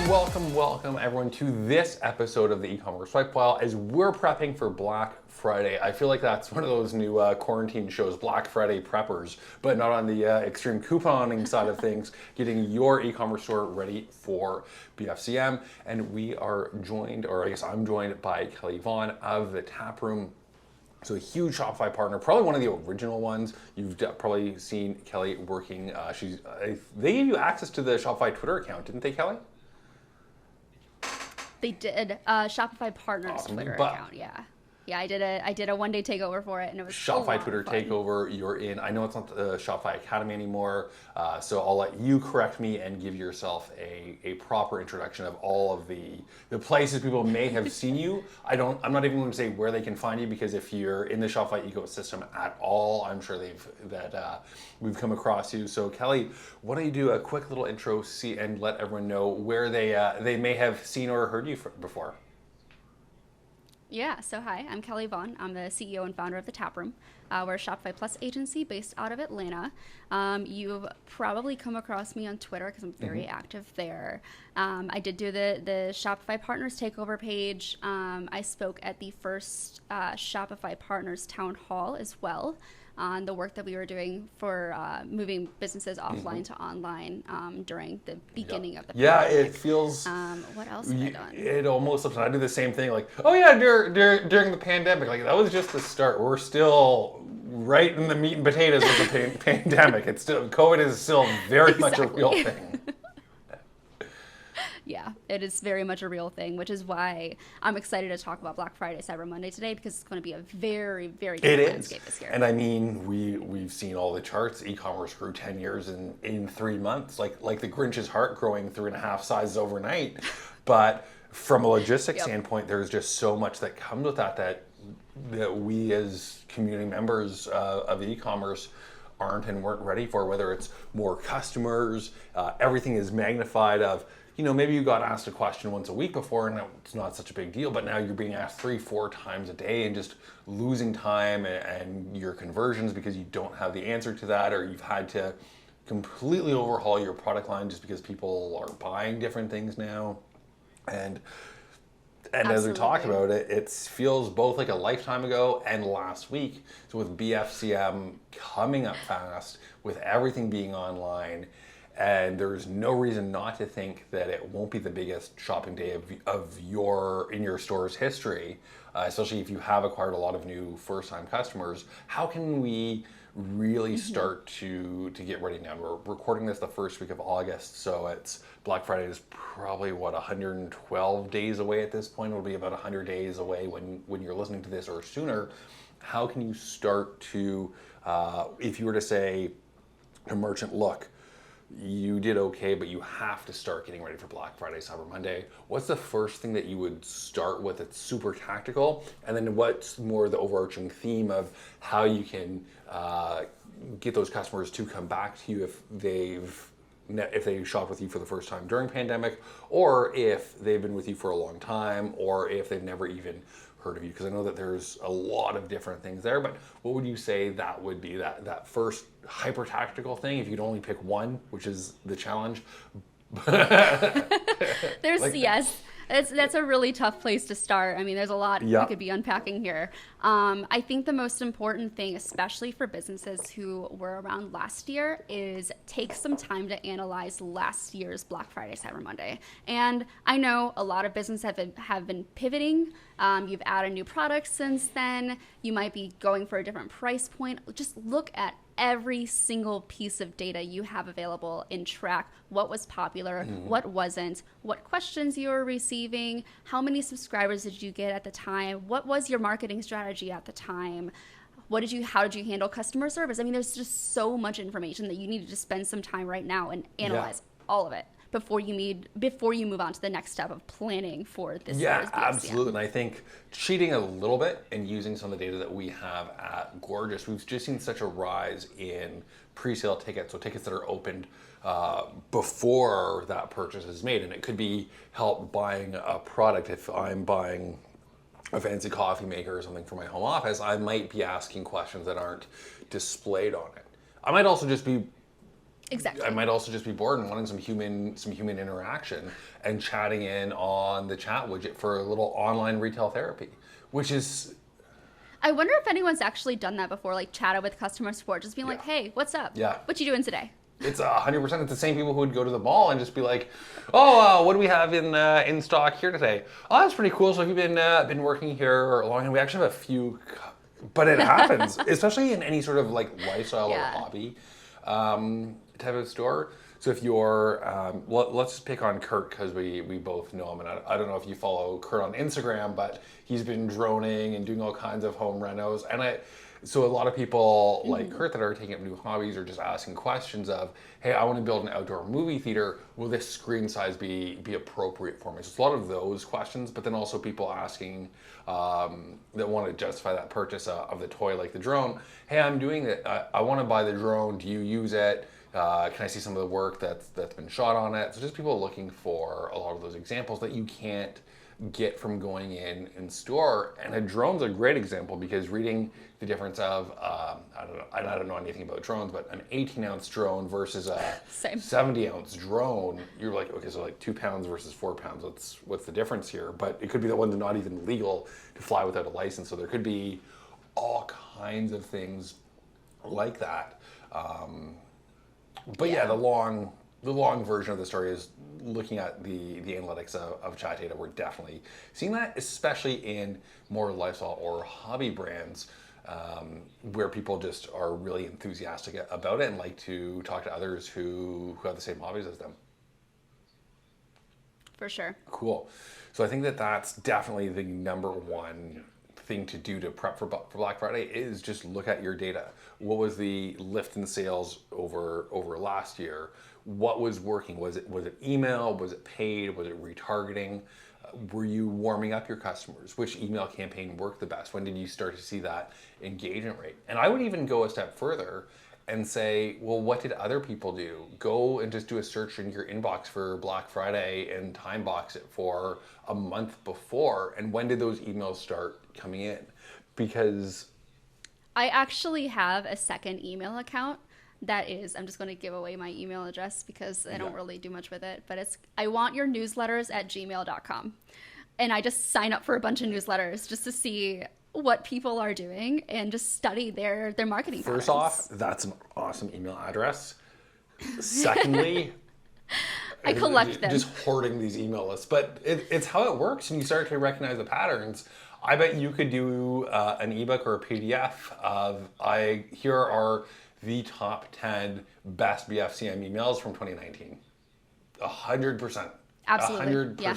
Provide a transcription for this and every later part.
Welcome everyone to this episode of the e-commerce swipe file. As we're prepping for Black Friday, I feel like that's one of those new quarantine shows, Black Friday preppers, but not on the extreme couponing side of things, getting your e-commerce store ready for BFCM. And we are joined, or I guess I'm joined by Kelly Vaughn of the Tap Room. So a huge Shopify partner, probably one of the original ones. You've probably seen Kelly working. They gave you access to the Shopify Twitter account, didn't they, Kelly? They did. Shopify Partners Twitter account, yeah. Yeah, I did a one-day takeover for it, and it was Shopify Twitter takeover. You're in. I know it's not the Shopify Academy anymore, so I'll let you correct me and give yourself a proper introduction of all of the places people may have seen you. I'm not even going to say where they can find you, because if you're in the Shopify ecosystem at all, I'm sure we've come across you. So Kelly, why don't you do a quick little intro, and let everyone know where they may have seen or heard you before. Yeah, so hi, I'm Kelly Vaughn. I'm the CEO and founder of the Tap Room. We're a Shopify Plus agency based out of Atlanta. You've probably come across me on Twitter because I'm very active there. I did do the Shopify Partners takeover page. I spoke at the first Shopify Partners town hall as well, on the work that we were doing for moving businesses offline to online during the beginning of the pandemic. Yeah, it feels... what else have I done? It almost... I do the same thing, like, oh yeah, during the pandemic. Like, that was just the start. We're still right in the meat and potatoes of the pandemic. It's still... COVID is still very much a real thing. Yeah, it is very much a real thing, which is why I'm excited to talk about Black Friday, Cyber Monday today, because it's going to be a very, very different landscape this year. And I mean, we've seen all the charts. E-commerce grew 10 years in 3 months, like the Grinch's heart growing 3.5 sizes overnight. But from a logistics standpoint, there's just so much that comes with that we as community members of e-commerce aren't and weren't ready for, whether it's more customers, everything is magnified of... maybe you got asked a question once a week before and it's not such a big deal, but now you're being asked 3-4 times a day and just losing time and your conversions because you don't have the answer to that, or you've had to completely overhaul your product line just because people are buying different things now. And as we talked about it, it feels both like a lifetime ago and last week. So with BFCM coming up fast, with everything being online, and there's no reason not to think that it won't be the biggest shopping day in your store's history, especially if you have acquired a lot of new first-time customers. How can we really start to get ready now? We're recording this the first week of August, so it's Black Friday is probably 112 days away at this point. It'll be about 100 days away when you're listening to this, or sooner. How can you start to, if you were to say to merchant, look, you did okay, but you have to start getting ready for Black Friday, Cyber Monday. What's the first thing that you would start with that's super tactical? And then what's more the overarching theme of how you can get those customers to come back to you if they shop with you for the first time during pandemic, or if they've been with you for a long time, or if they've never even heard of you? Because I know that there's a lot of different things there, but what would you say that would be, that first hyper tactical thing, if you could only pick one, which is the challenge? Yes. That's a really tough place to start. I mean, there's a lot we could be unpacking here. I think the most important thing, especially for businesses who were around last year, is take some time to analyze last year's Black Friday, Cyber Monday. And I know a lot of businesses have been pivoting. You've added new products since then. You might be going for a different price point. Just look at every single piece of data you have available and track what was popular, what wasn't, what questions you were receiving, how many subscribers did you get at the time, what was your marketing strategy at the time, how did you handle customer service? I mean, there's just so much information that you need to just spend some time right now and analyze all of it before you move on to the next step of planning for this year's BFCM. Absolutely. And I think cheating a little bit and using some of the data that we have at Gorgias, we've just seen such a rise in pre-sale tickets, so tickets that are opened before that purchase is made. And it could be help buying a product. If I'm buying a fancy coffee maker or something for my home office, I might be asking questions that aren't displayed on it. I might also just be Exactly. I might also just be bored and wanting some human interaction and chatting in on the chat widget for a little online retail therapy, which is. I wonder if anyone's actually done that before, like chatted with customer support, just being like, hey, what's up? Yeah. What you doing today? It's 100%. It's the same people who would go to the mall and just be like, "Oh, what do we have in stock here today? Oh, that's pretty cool. So have you been working here long? And we actually have a few, but it happens, especially in any sort of like lifestyle or hobby type of store. So if you're, let's just pick on Kurt because we both know him, and I don't know if you follow Kurt on Instagram, but he's been droning and doing all kinds of home renos, and so a lot of people like Kurt that are taking up new hobbies are just asking questions of, hey, I want to build an outdoor movie theater. Will this screen size be appropriate for me? So it's a lot of those questions, but then also people asking that want to justify that purchase of the toy, like the drone. Hey, I'm doing it. I want to buy the drone. Do you use it? Can I see some of the work that's been shot on it? So just people looking for a lot of those examples that you can't get from going in store. And a drone's a great example because reading the difference of I don't know anything about drones, but an 18-ounce drone versus a 70-ounce drone, you're like, okay, so like 2 pounds versus 4 pounds, what's the difference here? But it could be that one's not even legal to fly without a license, so there could be all kinds of things like that. But yeah, the long version of the story is looking at the analytics of chat data. We're definitely seeing that, especially in more lifestyle or hobby brands, where people just are really enthusiastic about it and like to talk to others who have the same hobbies as them. For sure. Cool. So I think that's definitely the number one thing to do to prep for Black Friday is just look at your data. What was the lift in sales over last year? What was working? Was it email? Was it paid? Was it retargeting? Were you warming up your customers? Which email campaign worked the best? When did you start to see that engagement rate? And I would even go a step further and say, well, what did other people do? Go and just do a search in your inbox for Black Friday and time box it for a month before. And when did those emails start coming in? Because I actually have a second email account that is, I'm just going to give away my email address because I don't really do much with it, but it's iwantyournewsletters@gmail.com. And I just sign up for a bunch of newsletters just to see what people are doing and just study their marketing patterns. First off, that's an awesome email address. Secondly, I collect them. Just hoarding these email lists. But it's how it works, and you start to recognize the patterns. I bet you could do an ebook or a PDF of, here are the top 10 best BFCM emails from 2019. 100%. Absolutely. 100%. Yeah.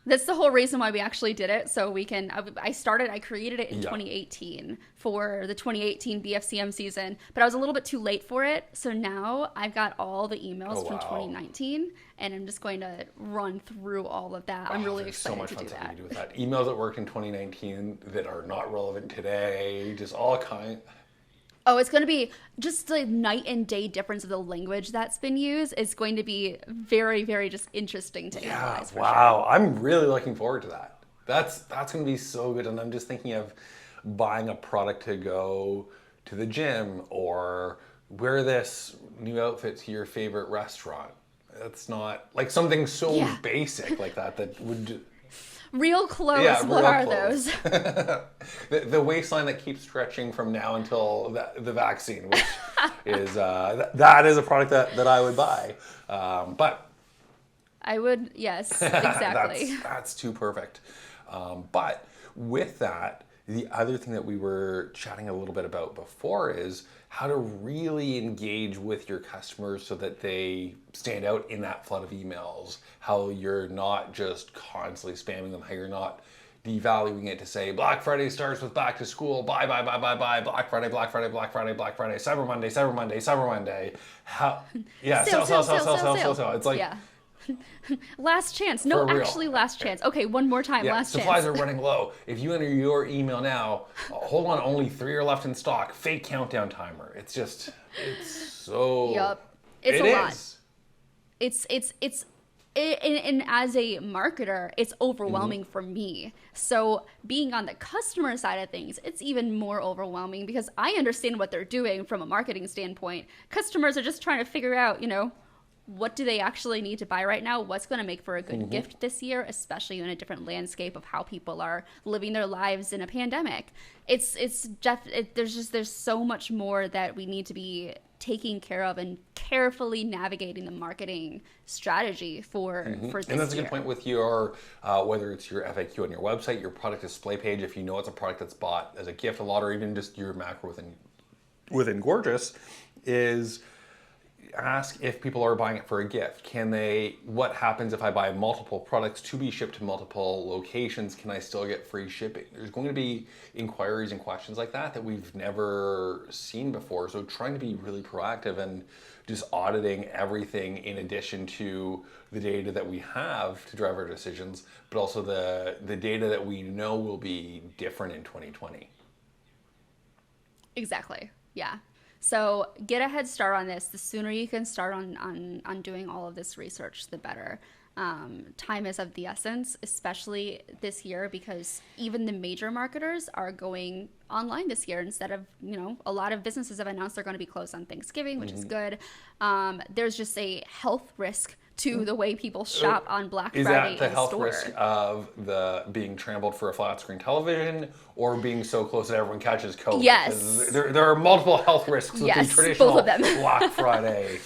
That's the whole reason why we actually did it. So we can, I created it in 2018 for the 2018 BFCM season, but I was a little bit too late for it. So now I've got all the emails from 2019 and I'm just going to run through all of that. I'm really excited to do that. So much fun stuff you do with that. Emails that worked in 2019 that are not relevant today, just all kinds. Oh, it's going to be just the night and day difference of the language that's been used. It's going to be very, very just interesting to analyze. Wow. Sure. I'm really looking forward to that. That's going to be so good. And I'm just thinking of buying a product to go to the gym or wear this new outfit to your favorite restaurant. That's not like something so basic like that would... Real clothes, what are those? The waistline that keeps stretching from now until the vaccine, which is that is a product that I would buy. But I would, yes, exactly. that's too perfect. But with that, the other thing that we were chatting a little bit about before is how to really engage with your customers so that they stand out in that flood of emails, how you're not just constantly spamming them, how you're not devaluing it to say Black Friday starts with back to school, buy, Black Friday, Cyber Monday. Sell. It's like... Last chance. No, actually last chance. Okay, one more time. Last chance. Supplies are running low. If you enter your email now, hold on, only 3 are left in stock. Fake countdown timer. It's so... Yep. It's a lot. It's And as a marketer, it's overwhelming for me. So being on the customer side of things, it's even more overwhelming because I understand what they're doing from a marketing standpoint. Customers are just trying to figure out, what do they actually need to buy right now? What's going to make for a good gift this year, especially in a different landscape of how people are living their lives in a pandemic. There's so much more that we need to be taking care of and carefully navigating the marketing strategy for this And that's year. a good point with your, whether it's your FAQ on your website, your product display page, if you know it's a product that's bought as a gift a lot, or even just your macro within Gorgias, is ask if people are buying it for a gift. What happens if I buy multiple products to be shipped to multiple locations? Can I still get free shipping? There's going to be inquiries and questions like that we've never seen before. So trying to be really proactive and just auditing everything in addition to the data that we have to drive our decisions, but also the data that we know will be different in 2020. Exactly. Yeah. So get a head start on this. The sooner you can start on doing all of this research, the better. Time is of the essence, especially this year, because even the major marketers are going online this year instead of, a lot of businesses have announced they're going to be closed on Thanksgiving, which is good. There's just a health risk to the way people shop on Black Friday. Is that the health risk of the being trampled for a flat screen television, or being so close that everyone catches COVID? Yes. There are multiple health risks with the traditional both of them. Black Friday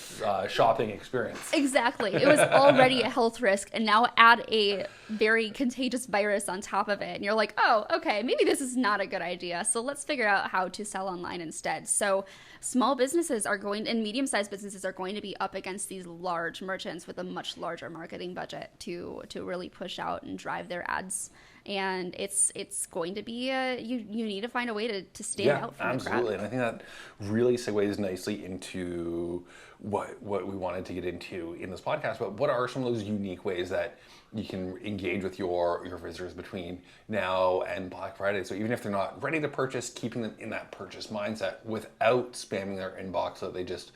shopping experience. Exactly. It was already a health risk, and now add a very contagious virus on top of it. And you're like, oh, okay, maybe this is not a good idea. So let's figure out how to sell online instead. So small businesses and medium-sized businesses are going to be up against these large merchants with a much larger marketing budget to really push out and drive their ads. And it's going to be you need to find a way to stand out from the crowd. Absolutely. And I think that really segues nicely into what we wanted to get into in this podcast. But what are some of those unique ways that you can engage with your visitors between now and Black Friday? So even if they're not ready to purchase, keeping them in that purchase mindset without spamming their inbox so that they just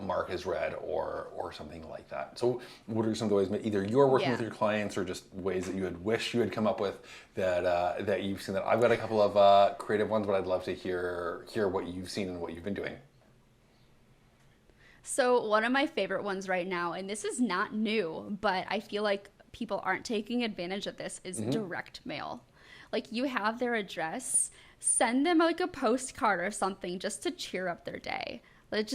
mark as read or something like that. So what are some of the ways, either you're working with your clients or just ways that you had wished you had come up with that you've seen? That I've got a couple of creative ones, but I'd love to hear what you've seen and what you've been doing. So one of my favorite ones right now, and this is not new, but I feel like people aren't taking advantage of this, is direct mail. Like, you have their address, send them like a postcard or something just to cheer up their day. Like,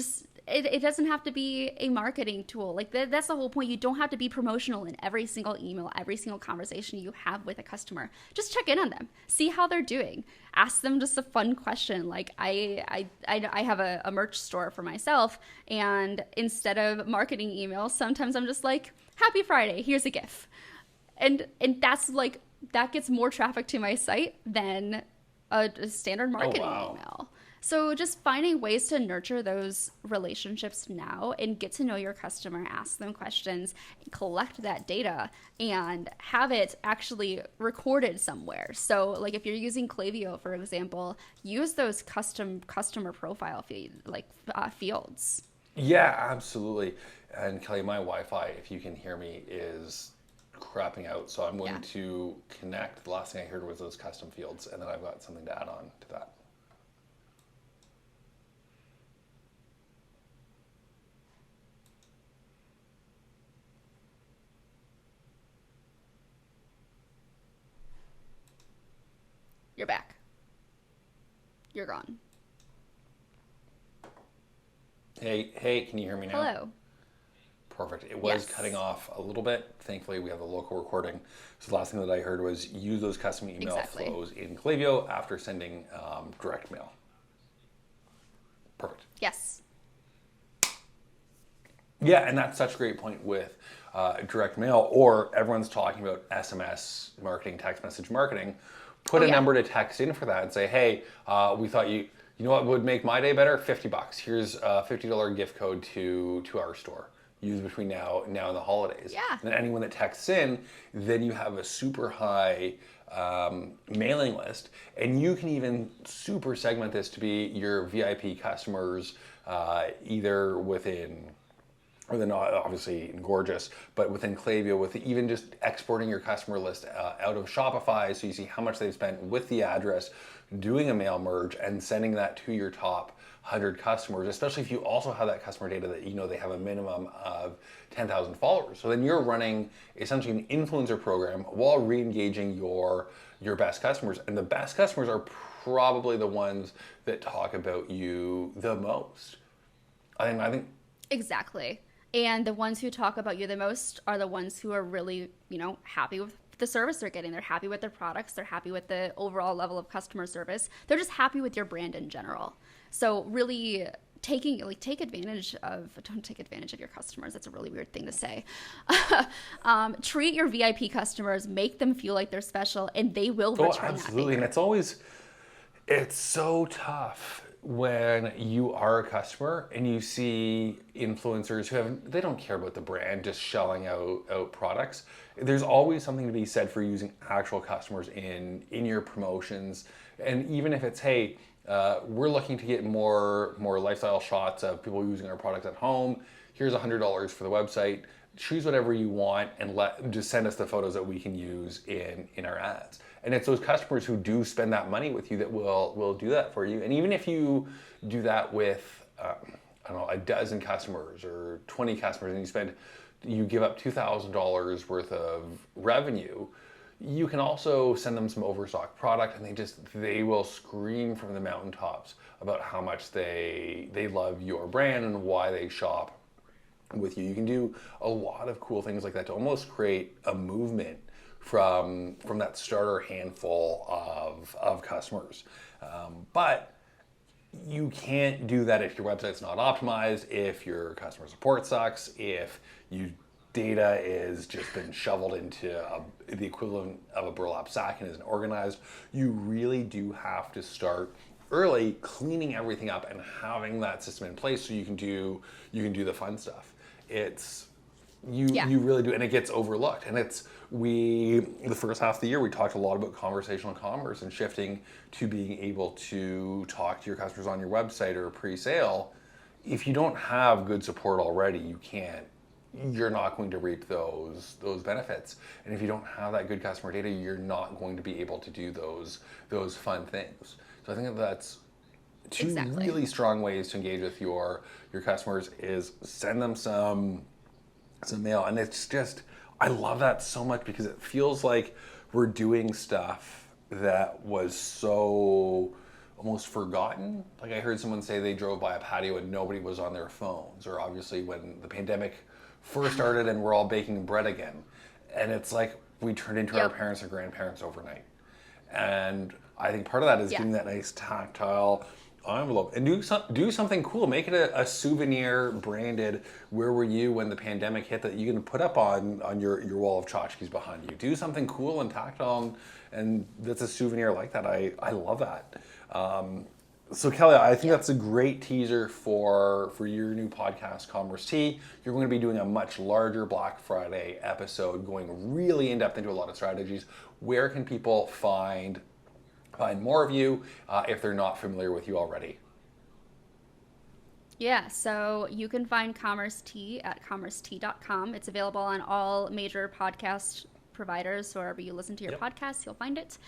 it doesn't have to be a marketing tool. Like, that's the whole point. You don't have to be promotional in every single email, every single conversation you have with a customer. Just check in on them, see how they're doing, ask them just a fun question. Like, I have a merch store for myself, and instead of marketing emails, sometimes I'm just like, happy Friday, here's a GIF. And that's like, that gets more traffic to my site than a standard marketing email. So just finding ways to nurture those relationships now and get to know your customer, ask them questions, collect that data, and have it actually recorded somewhere. So like if you're using Klaviyo, for example, use those customer profile fields. Yeah, absolutely. And Kelly, my Wi-Fi, if you can hear me, is crapping out. So I'm going to connect. The last thing I heard was those custom fields, and then I've got something to add on to that. You're back. You're gone. Hey, can you hear me now? Hello. Perfect. It was cutting off a little bit. Thankfully, we have the local recording. So the last thing that I heard was use those custom email flows in Klaviyo after sending direct mail. Perfect. Yes. Yeah, and that's such a great point with direct mail, or everyone's talking about SMS marketing, text message marketing. Put a number to text in for that and say, hey, we thought you know what would make my day better? $50. Here's a $50 gift code to our store. Use between now and the holidays. Yeah. And then anyone that texts in, then you have a super high mailing list, and you can even super segment this to be your VIP customers, either within or then obviously in Gorgias, but within Klaviyo, with even just exporting your customer list out of Shopify, so you see how much they've spent with the address, doing a mail merge and sending that to your top 100 customers, especially if you also have that customer data that you know they have a minimum of 10,000 followers. So then you're running essentially an influencer program while re-engaging your best customers. And the best customers are probably the ones that talk about you the most. I think Exactly. And the ones who talk about you the most are the ones who are really, happy with the service they're getting. They're happy with their products. They're happy with the overall level of customer service. They're just happy with your brand in general. So really don't take advantage of your customers. That's a really weird thing to say. Treat your VIP customers, make them feel like they're special, and they will return absolutely. that And it's so tough when you are a customer and you see influencers they don't care about the brand, just shelling out products. There's always something to be said for using actual customers in your promotions. And even if it's, hey, we're looking to get more lifestyle shots of people using our products at home. Here's $100 for the website. Choose whatever you want and just send us the photos that we can use in our ads. And it's those customers who do spend that money with you that will do that for you. And even if you do that with, a dozen customers or 20 customers, and you give up $2,000 worth of revenue, you can also send them some overstock product, and they will scream from the mountaintops about how much they love your brand and why they shop with you. You can do a lot of cool things like that to almost create a movement from that starter handful of customers. But you can't do that if your website's not optimized, if your customer support sucks, if your data is just been shoveled into the equivalent of a burlap sack and isn't organized. You really do have to start early, cleaning everything up and having that system in place so you can do the fun stuff. You really do, and it gets overlooked. And the first half of the year, we talked a lot about conversational commerce and shifting to being able to talk to your customers on your website or pre-sale. If you don't have good support already, you're not going to reap those benefits. And if you don't have that good customer data, you're not going to be able to do those fun things. So I think that's two really strong ways to engage with your customers is send them some mail. And it's just, I love that so much because it feels like we're doing stuff that was so almost forgotten. Like I heard someone say they drove by a patio and nobody was on their phones, or obviously when the pandemic first started and we're all baking bread again. And it's like we turned into our parents or grandparents overnight. And I think part of that is getting that nice tactile envelope and do something cool. Make it a souvenir branded "Where were you when the pandemic hit" that you can put up on your wall of tchotchkes behind you. Do something cool and tactile, and that's a souvenir like that. I love that. So Kelly, I think that's a great teaser for your new podcast, Commerce Tea. You're going to be doing a much larger Black Friday episode, going really in depth into a lot of strategies. Where can people find more of you if they're not familiar with you already? Yeah, so you can find Commerce Tea at commercetea.com. It's available on all major podcast providers, so wherever you listen to your podcasts, you'll find it.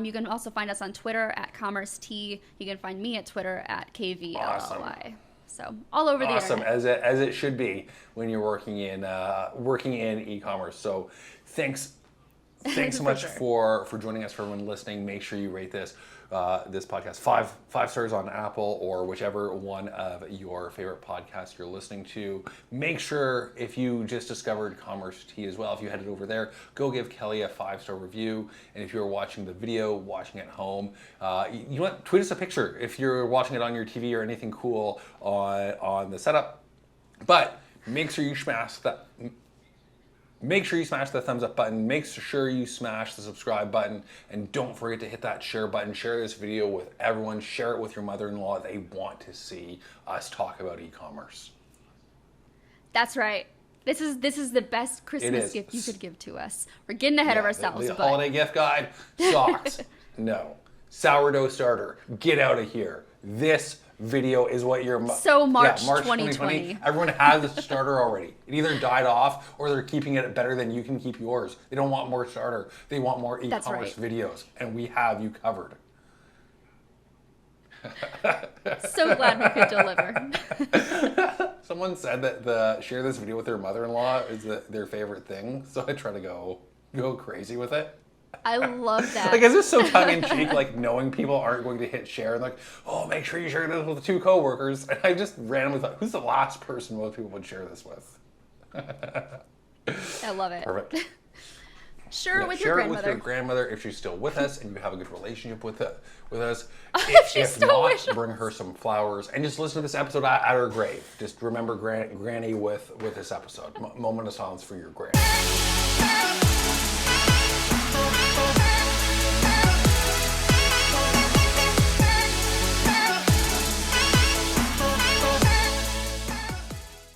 You can also find us on Twitter at Commerce Tea. You can find me at Twitter at KVLLY. Awesome. So all over the internet. Awesome, as it should be when you're working in e-commerce. So thanks so much for joining us. For everyone listening, make sure you rate this podcast five stars on Apple or whichever one of your favorite podcasts you're listening to. Make sure, if you just discovered Commerce Tea as well, if you headed over there, go give Kelly a 5-star review. And if you're watching the video, watching at home, you know what? Tweet us a picture if you're watching it on your TV or anything cool on the setup. But make sure you smash that. Make sure you smash the thumbs up button. Make sure you smash the subscribe button. And don't forget to hit that share button. Share this video with everyone. Share it with your mother-in-law. They want to see us talk about e-commerce. That's right. This is the best Christmas gift you could give to us. We're getting ahead of ourselves. The holiday gift guide, socks. No. Sourdough starter. Get out of here. This video is what your So March 2020. Everyone has a starter already. It either died off or they're keeping it better than you can keep yours. They don't want more starter. They want more e-commerce videos, and we have you covered. So glad we could deliver. Someone said that share this video with their mother-in-law is their favorite thing, so I try to go crazy with it. I love that. Like, is this so tongue-in-cheek, like, knowing people aren't going to hit share and like, oh, make sure you share this with 2 coworkers. And I just randomly thought, who's the last person most people would share this with? I love it. Perfect. Share it with share your it grandmother. with your grandmother if she's still with us and you have a good relationship with us. If she's still not, with us. bring her some flowers and just listen to this episode at her grave. Just remember Granny with this episode. Moment of silence for your granny.